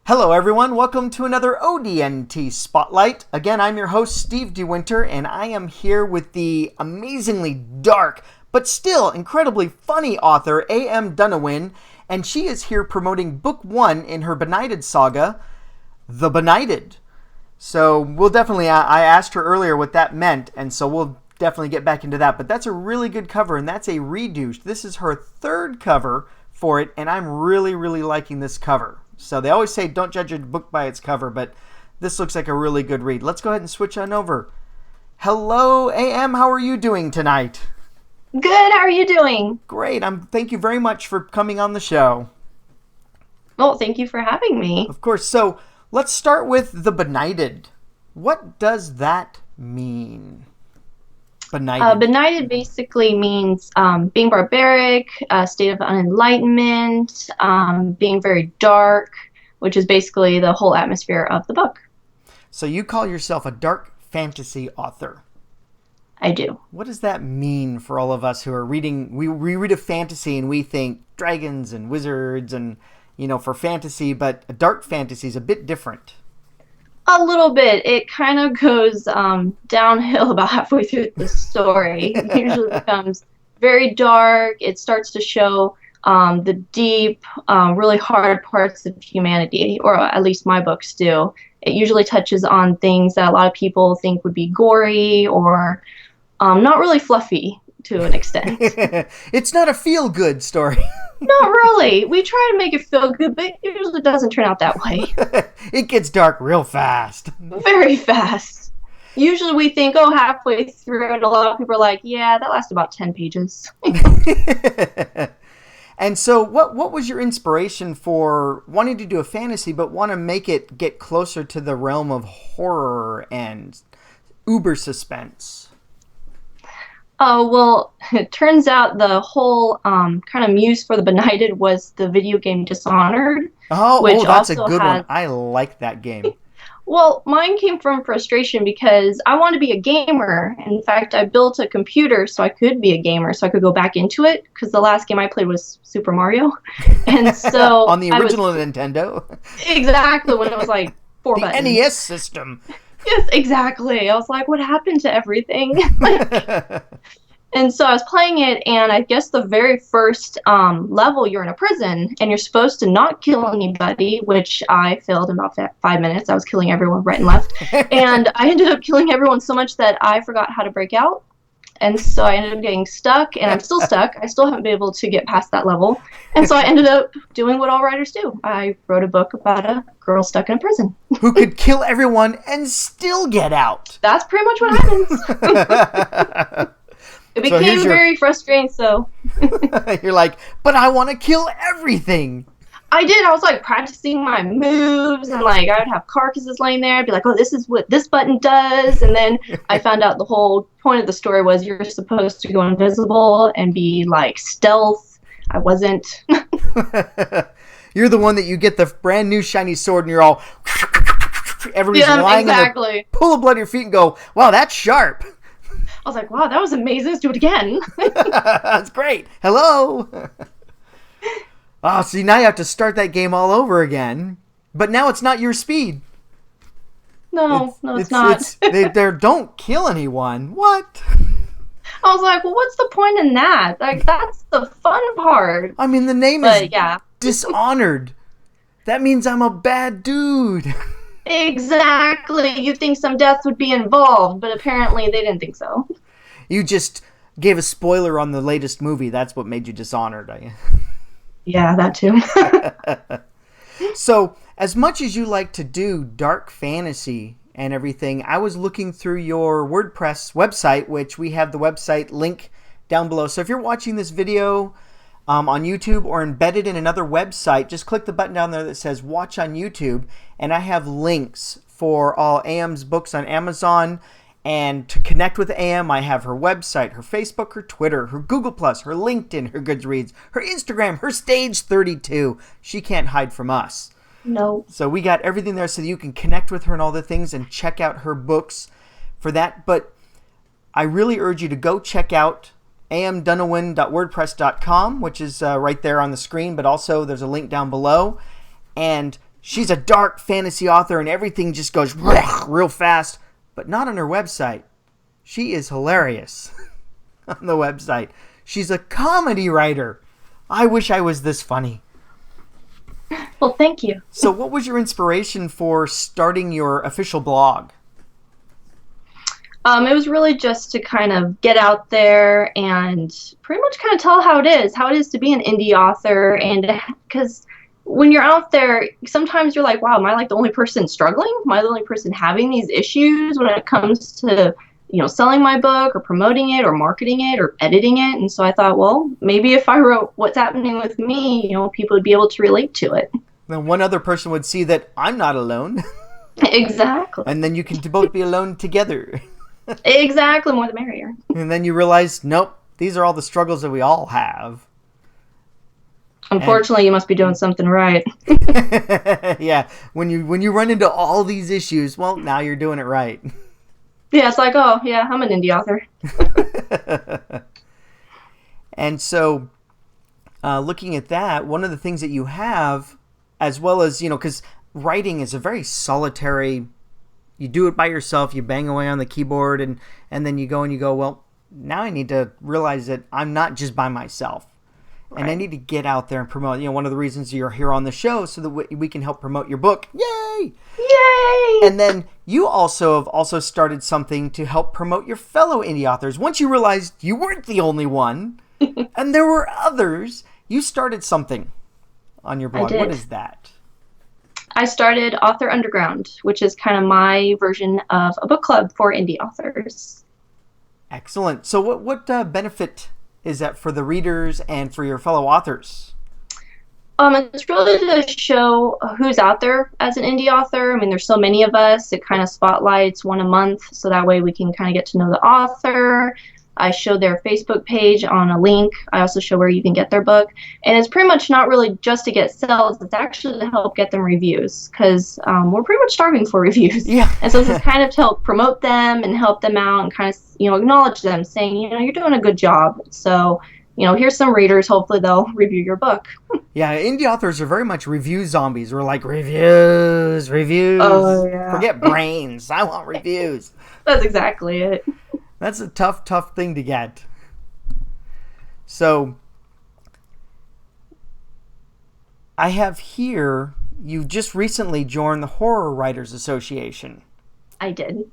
Hello everyone, welcome to another ODNT Spotlight. Again, I'm your host, Steve DeWinter, and I am here with the amazingly dark, but still incredibly funny author, A.M. Dunnewin, and she is here promoting Book 1 in her Benighted saga, The Benighted. So we'll definitely, I asked her earlier what that meant, and so we'll definitely get back into that, but that's a really good cover, and that's a redo. This is her third cover for it, and I'm really liking this cover. So they always say don't judge a book by its cover, but this looks like a really good read. Let's go ahead and switch on over. Hello, AM. How are you doing tonight? Good. How are you doing? Great. Thank you very much for coming on the show. Well, thank you for having me. Of course. So let's start with The Benighted. What does that mean? Benighted. Benighted basically means being barbaric, a state of unenlightenment, being very dark, which is basically the whole atmosphere of the book. So you call yourself a dark fantasy author. I do. What does that mean for all of us who are reading? We read a fantasy and we think dragons and wizards and, for fantasy, but a dark fantasy is a bit different. A little bit. It kind of goes downhill about halfway through the story. It usually becomes very dark. It starts to show the deep, really hard parts of humanity, or at least my books do. It usually touches on things that a lot of people think would be gory or not really fluffy to an extent. It's not a feel-good story. Not really. We try to make it feel good, but it usually doesn't turn out that way. It gets dark real fast. Very fast. Usually we think, halfway through, and a lot of people are like, yeah, that lasts about 10 pages. And so what was your inspiration for wanting to do a fantasy, but want to make it get closer to the realm of horror and uber suspense? Oh, well, it turns out the whole kind of muse for The Benighted was the video game Dishonored. Oh, that's a good one. I like that game. Well, mine came from frustration because I wanted to be a gamer. In fact, I built a computer so I could be a gamer, so I could go back into it, because the last game I played was Super Mario. And so on the original Nintendo? Exactly, when it was like 4 buttons. The NES system. Yes, exactly. I was like, what happened to everything? And so I was playing it, and I guess the very first level, you're in a prison, and you're supposed to not kill anybody, which I failed in about 5 minutes. I was killing everyone right and left. And I ended up killing everyone so much that I forgot how to break out. And so I ended up getting stuck, and I'm still stuck. I still haven't been able to get past that level. And so I ended up doing what all writers do. I wrote a book about a girl stuck in a prison. Who could kill everyone and still get out. That's pretty much what happens. It became very frustrating, so... You're like, but I want to kill everything. I did. I was like practicing my moves, and like I would have carcasses laying there. I'd be like, oh, this is what this button does. And then I found out the whole point of the story was you're supposed to go invisible and be like stealth. I wasn't. You're the one that you get the brand new shiny sword and you're all... Everybody's lying on the... Pull the blood of your feet and go, wow, that's sharp. I was like, wow, that was amazing. Let's do it again. That's great. Hello. Oh, see, now you have to start that game all over again. But now it's not your speed. No, it's not. They don't kill anyone. What? I was like, well, what's the point in that? Like, that's the fun part. I mean, the name is Dishonored. That means I'm a bad dude. Exactly. You'd think some death would be involved, but apparently they didn't think so. You just gave a spoiler on the latest movie. That's what made you Dishonored. Yeah, that too. So, as much as you like to do dark fantasy and everything, I was looking through your WordPress website, which we have the website link down below. So if you're watching this video on YouTube or embedded in another website, just click the button down there that says Watch on YouTube, and I have links for all AM's books on Amazon. And to connect with AM, I have her website, her Facebook, her Twitter, her Google+, her LinkedIn, her Goodreads, her Instagram, her Stage 32. She can't hide from us. No. So we got everything there so that you can connect with her and all the things and check out her books for that. But I really urge you to go check out amdunnewin.wordpress.com, which is right there on the screen, but also there's a link down below. And she's a dark fantasy author and everything just goes real fast, but not on her website. She is hilarious on the website. She's a comedy writer. I wish I was this funny. Well, thank you. So what was your inspiration for starting your official blog? It was really just to kind of get out there and pretty much kind of tell how it is to be an indie author. And because when you're out there, sometimes you're like, wow, am I like the only person struggling? Am I the only person having these issues when it comes to, selling my book or promoting it or marketing it or editing it? And so I thought, well, maybe if I wrote what's happening with me, people would be able to relate to it. Then one other person would see that I'm not alone. Exactly. And then you can both be alone together. Exactly, more the merrier. And then you realize, nope, these are all the struggles that we all have. Unfortunately, you must be doing something right. Yeah, when you run into all these issues, well, now you're doing it right. Yeah, it's like, oh, yeah, I'm an indie author. And so, looking at that, one of the things that you have, as well as, because writing is a very solitary. You do it by yourself, you bang away on the keyboard, and then you go, well, now I need to realize that I'm not just by myself. Right. And I need to get out there and promote. One of the reasons you're here on the show so that we can help promote your book. Yay! Yay! And then you have started something to help promote your fellow indie authors. Once you realized you weren't the only one, and there were others, you started something on your blog. I did. What is that? I started Author Underground, which is kind of my version of a book club for indie authors. Excellent. So what benefit is that for the readers and for your fellow authors? It's really to show who's out there as an indie author. I mean, there's so many of us. It kind of spotlights one a month, so that way we can kind of get to know the author. I show their Facebook page on a link. I also show where you can get their book. And it's pretty much not really just to get sales. It's actually to help get them reviews, because we're pretty much starving for reviews. Yeah. And so this is kind of to help promote them and help them out and kind of, acknowledge them, saying, you're doing a good job. So, here's some readers. Hopefully they'll review your book. Yeah, indie authors are very much review zombies. We're like, reviews. Oh, yeah. Forget brains. I want reviews. That's exactly it. That's a tough thing to get. So, I have here, you just recently joined the Horror Writers Association. I did.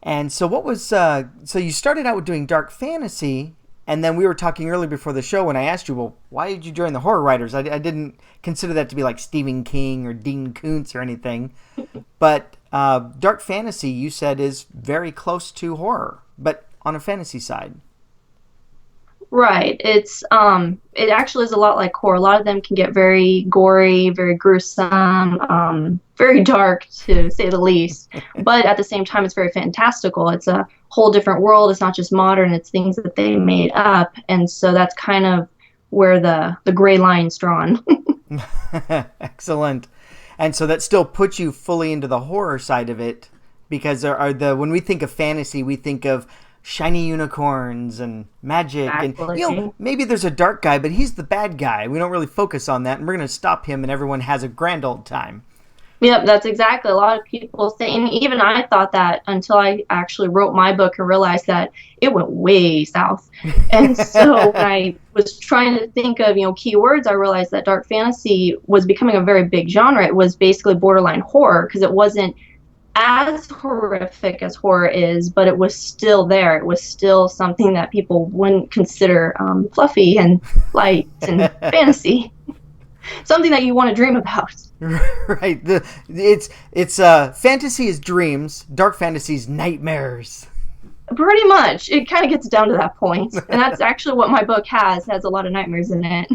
And so what was, so you started out with doing dark fantasy, and then we were talking earlier before the show when I asked you, well, why did you join the Horror Writers? I didn't consider that to be like Stephen King or Dean Koontz or anything. But dark fantasy, you said, is very close to horror, but on a fantasy side. Right. It's it actually is a lot like horror. A lot of them can get very gory, very gruesome, very dark to say the least. But at the same time, it's very fantastical. It's a whole different world. It's not just modern. It's things that they made up, and so that's kind of where the gray line's drawn. Excellent. And so that still puts you fully into the horror side of it, because when we think of fantasy, we think of shiny unicorns and magic. Exactly. And maybe there's a dark guy, but he's the bad guy. We don't really focus on that, and we're going to stop him and everyone has a grand old time. Yep, that's exactly. A lot of people say, and even I thought that until I actually wrote my book and realized that it went way south. And so when I was trying to think of, keywords, I realized that dark fantasy was becoming a very big genre. It was basically borderline horror, because it wasn't as horrific as horror is, but it was still there. It was still something that people wouldn't consider fluffy and light and fantasy. Something that you want to dream about. Right. It's fantasy is dreams, dark fantasy is nightmares. Pretty much. It kind of gets down to that point. And that's actually what my book has a lot of nightmares in it.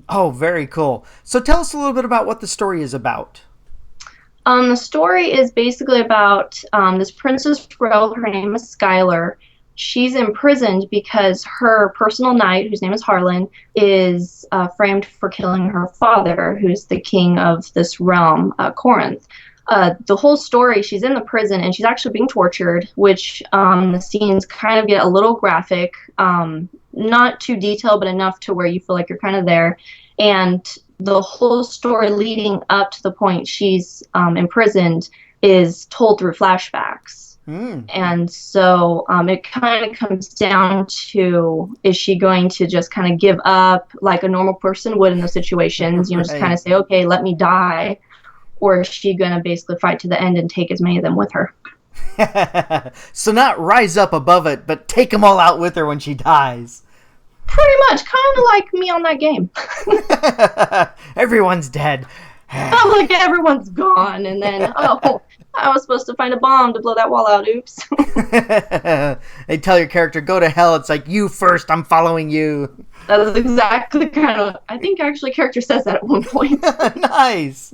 Oh, very cool. So tell us a little bit about what the story is about. The story is basically about this Princess Royal. Her name is Skylar. She's imprisoned because her personal knight, whose name is Harlan, is framed for killing her father, who's the king of this realm, Corinth. The whole story, she's in the prison and she's actually being tortured, which the scenes kind of get a little graphic, not too detailed, but enough to where you feel like you're kind of there. And the whole story leading up to the point she's imprisoned is told through flashbacks. And so it kind of comes down to, is she going to just kind of give up like a normal person would in those situations, you know, just kind of say, okay, let me die, or is she going to basically fight to the end and take as many of them with her? So not rise up above it, but take them all out with her when she dies. Pretty much, kind of like me on that game. Everyone's dead. Oh, like everyone's gone, and then, oh, I was supposed to find a bomb to blow that wall out. Oops. They tell your character, go to hell. It's like, you first, I'm following you. That is exactly kind of, I think actually character says that at one point. Nice.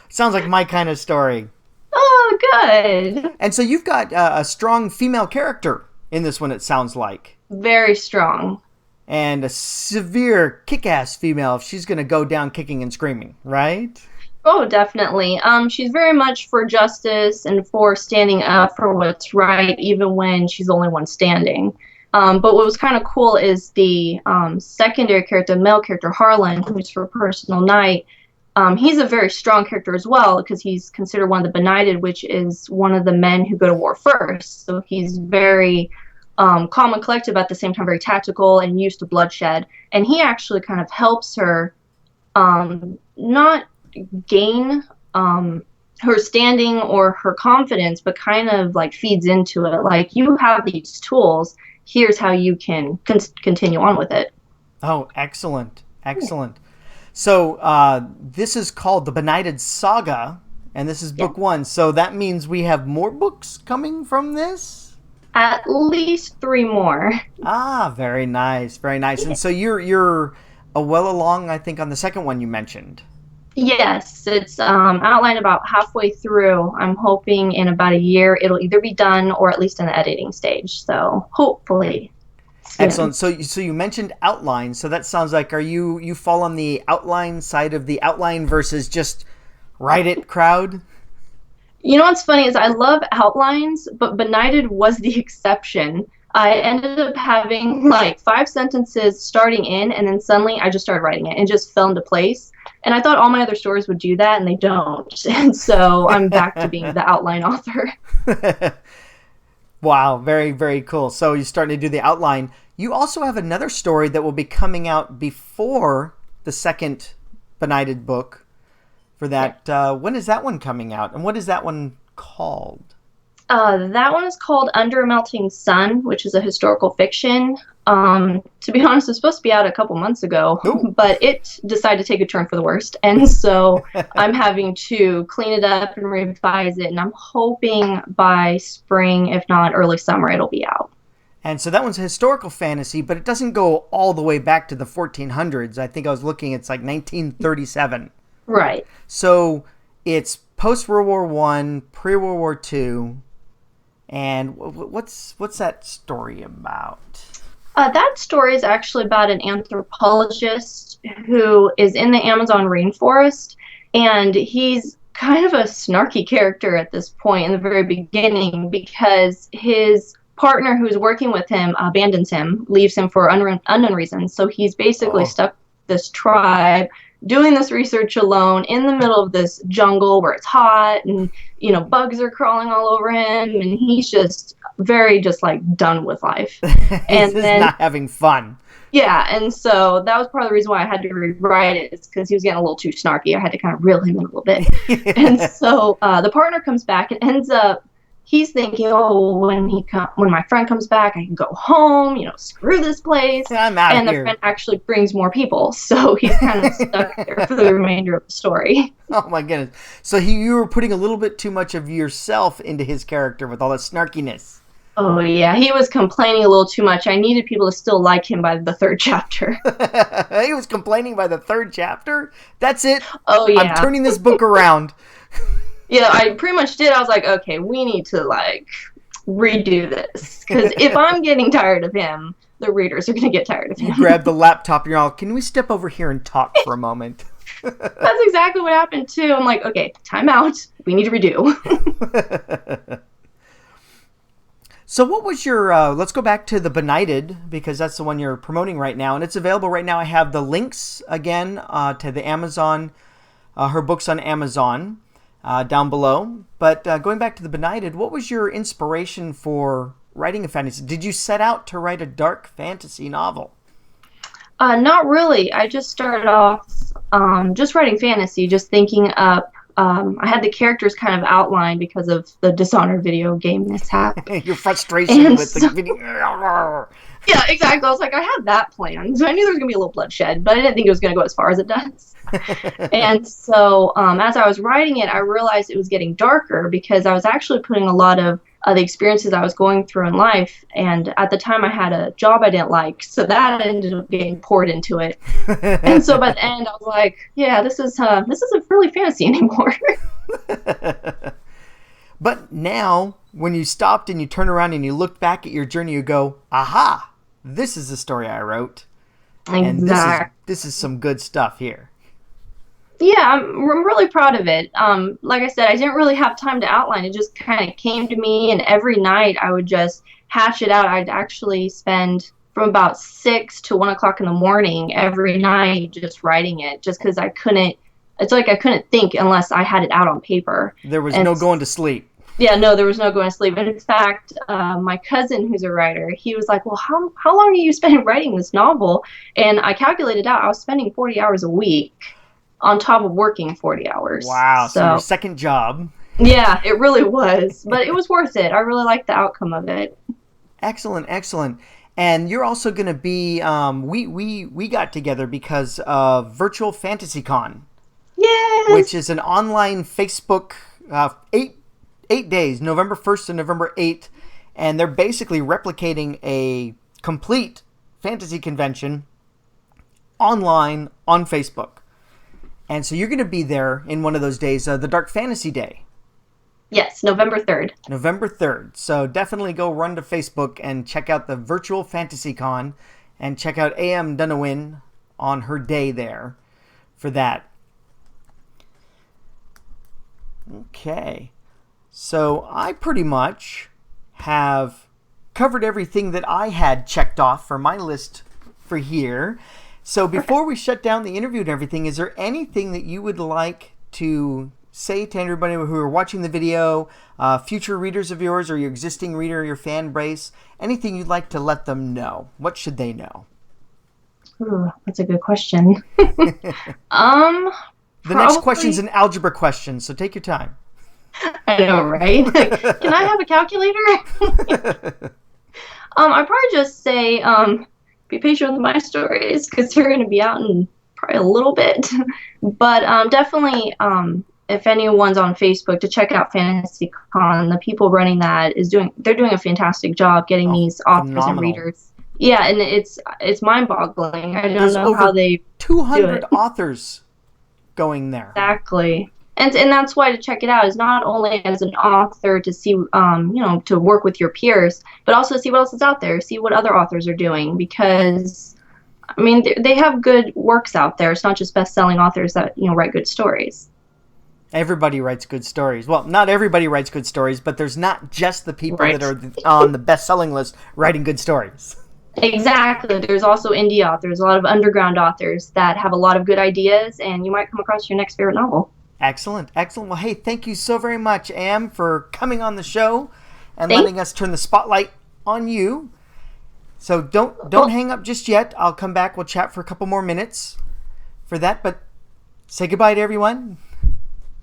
Sounds like my kind of story. Oh, good. And so you've got a strong female character in this one, it sounds like. Very strong. And a severe kick-ass female if she's going to go down kicking and screaming, right? Oh, definitely. She's very much for justice and for standing up for what's right, even when she's the only one standing. But what was kind of cool is the secondary character, male character, Harlan, who's for Personal Knight. He's a very strong character as well, because he's considered one of the Benighted, which is one of the men who go to war first. So he's very calm and collective, at the same time very tactical and used to bloodshed. And he actually kind of helps her not gain her standing or her confidence, but kind of like feeds into it. Like, you have these tools, here's how you can continue on with it. Oh, excellent. So this is called The Benighted Saga, and this is book 1. So that means we have more books coming from this? At least 3 more. Ah, very nice. And so you're well along, I think, on the second one you mentioned. Yes, it's outlined about halfway through. I'm hoping in about a year it'll either be done or at least in the editing stage. So hopefully soon. Excellent. So you mentioned outline. So that sounds like, you fall on the outline side of the outline versus just write it crowd? You know what's funny is I love outlines, but Benighted was the exception. I ended up having like 5 sentences starting in, and then suddenly I just started writing it and just fell into place. And I thought all my other stories would do that, and they don't. And so I'm back to being the outline author. Wow, very, very cool. So you're starting to do the outline. You also have another story that will be coming out before the second Benighted book. For that, when is that one coming out? And what is that one called? That one is called Under a Melting Sun, which is a historical fiction. To be honest, it's supposed to be out a couple months ago, but it decided to take a turn for the worst. And so I'm having to clean it up and revise it. And I'm hoping by spring, if not early summer, it'll be out. And so that one's a historical fantasy, but it doesn't go all the way back to the 1400s. I think I was looking, it's like 1937. Right. So it's post-World War I, pre-World War II, and what's that story about? That story is actually about an anthropologist who is in the Amazon rainforest, and he's kind of a snarky character at this point in the very beginning, because his partner who's working with him abandons him, leaves him for unknown reasons. So he's basically stuck with this tribe, doing this research alone in the middle of this jungle where it's hot and, you know, bugs are crawling all over him, and he's just very like done with life. And then not having fun. Yeah, and so that was part of the reason why I had to rewrite it, is because he was getting a little too snarky. I had to kind of reel him in a little bit. And so the partner comes back and ends up, he's thinking, oh, when my friend comes back, I can go home, you know, screw this place. I'm out and here. The friend actually brings more people, so he's kind of stuck there for the remainder of the story. Oh my goodness. So you were putting a little bit too much of yourself into his character with all that snarkiness. Oh yeah, he was complaining a little too much. I needed people to still like him by the 3rd chapter. He was complaining by the 3rd chapter? That's it? Oh yeah. I'm turning this book around. Yeah, I pretty much did. I was like, okay, we need to like redo this, because if I'm getting tired of him, the readers are going to get tired of him. You grab the laptop and you're all, can we step over here and talk for a moment? That's exactly what happened too. I'm like, okay, time out. We need to redo. So what was your, let's go back to The Benighted, because that's the one you're promoting right now, and it's available right now. I have the links, again, to the Amazon, her books on Amazon down below. But going back to The Benighted, what was your inspiration for writing a fantasy? Did you set out to write a dark fantasy novel? Not really. I just started off just writing fantasy, just thinking up. I had the characters kind of outlined because of the Dishonored video game mishap. Your frustration And with so, the video. yeah, exactly. I was like, I had that plan. So I knew there was going to be a little bloodshed, but I didn't think it was going to go as far as it does. And so as I was writing it, I realized it was getting darker because I was actually putting a lot of the experiences I was going through in life. And at the time, I had a job I didn't like. So that ended up getting poured into it. And so by the end, I was like, yeah, this isn't really fantasy anymore. But now, when you stopped and you turn around and you look back at your journey, you go, aha, this is the story I wrote. And this is some good stuff here. Yeah, I'm really proud of it. Like I said, I didn't really have time to outline. It just kind of came to me, and every night I would just hatch it out. I'd actually spend from about 6 to 1 o'clock in the morning every night just writing it, just because I couldn't. It's like I couldn't think unless I had it out on paper. There was no going to sleep. Yeah, no, there was no going to sleep. And in fact, my cousin, who's a writer, he was like, well, how long are you spending writing this novel? And I calculated out I was spending 40 hours a week on top of working 40 hours. Wow, so your second job. Yeah, it really was. But it was worth it. I really liked the outcome of it. Excellent, excellent. And you're also going to be, we got together because of Virtual Fantasy Con. Yes! Which is an online Facebook, 8 days, November 1st to November 8th. And they're basically replicating a complete fantasy convention online on Facebook. And so you're going to be there in one of those days, the Dark Fantasy Day. Yes, November 3rd. November 3rd. So definitely go run to Facebook and check out the Virtual Fantasy Con and check out A.M. Dunnewin on her day there for that. Okay. So I pretty much have covered everything that I had checked off for my list for here. So before we shut down the interview and everything, is there anything that you would like to say to everybody who are watching the video, future readers of yours or your existing reader or your fan base, anything you'd like to let them know? What should they know? Ooh, that's a good question. The next question's an algebra question, so take your time. I know, right? Can I have a calculator? I'd probably just say be patient with my stories because they're going to be out in probably a little bit. But definitely, if anyone's on Facebook, to check out FantasyCon. The people running that they're doing a fantastic job getting these authors phenomenal. and readers. Yeah, and it's mind-boggling. I don't know how they 200 authors going there. Exactly. And that's why to check it out is not only as an author to see, to work with your peers, but also to see what else is out there, see what other authors are doing. Because, I mean, they have good works out there. It's not just best-selling authors that, write good stories. Everybody writes good stories. Well, not everybody writes good stories, but there's not just the people Right. that are on the best-selling list writing good stories. Exactly. There's also indie authors, a lot of underground authors that have a lot of good ideas, and you might come across your next favorite novel. Excellent, excellent. Well, hey, thank you so very much, Am, for coming on the show and letting us turn the spotlight on you. So don't hang up just yet. I'll come back. We'll chat for a couple more minutes for that. But say goodbye to everyone.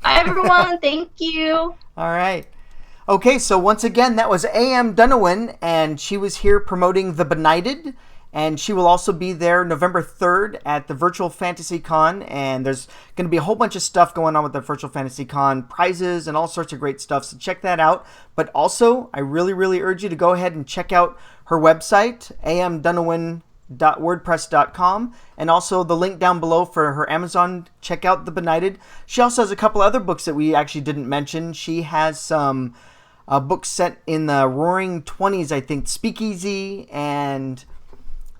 Bye, everyone. Thank you. All right. Okay, so once again, that was A.M. Dunnewin, and she was here promoting The Benighted. And she will also be there November 3rd at the Virtual Fantasy Con. And there's going to be a whole bunch of stuff going on with the Virtual Fantasy Con, prizes and all sorts of great stuff. So check that out. But also, I really, really urge you to go ahead and check out her website, amdunnewin.wordpress.com. And also the link down below for her Amazon. Check out The Benighted. She also has a couple other books that we actually didn't mention. She has some books set in the Roaring 20s, I think, Speakeasy, and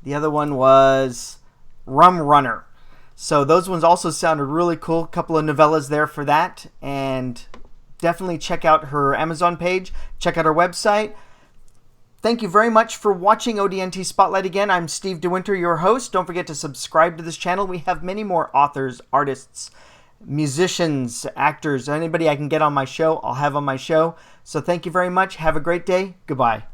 the other one was Rum Runner. So those ones also sounded really cool. A couple of novellas there for that. And definitely check out her Amazon page. Check out her website. Thank you very much for watching ODNT Spotlight again. I'm Steve DeWinter, your host. Don't forget to subscribe to this channel. We have many more authors, artists, musicians, actors, anybody I can get on my show, I'll have on my show. So thank you very much. Have a great day. Goodbye.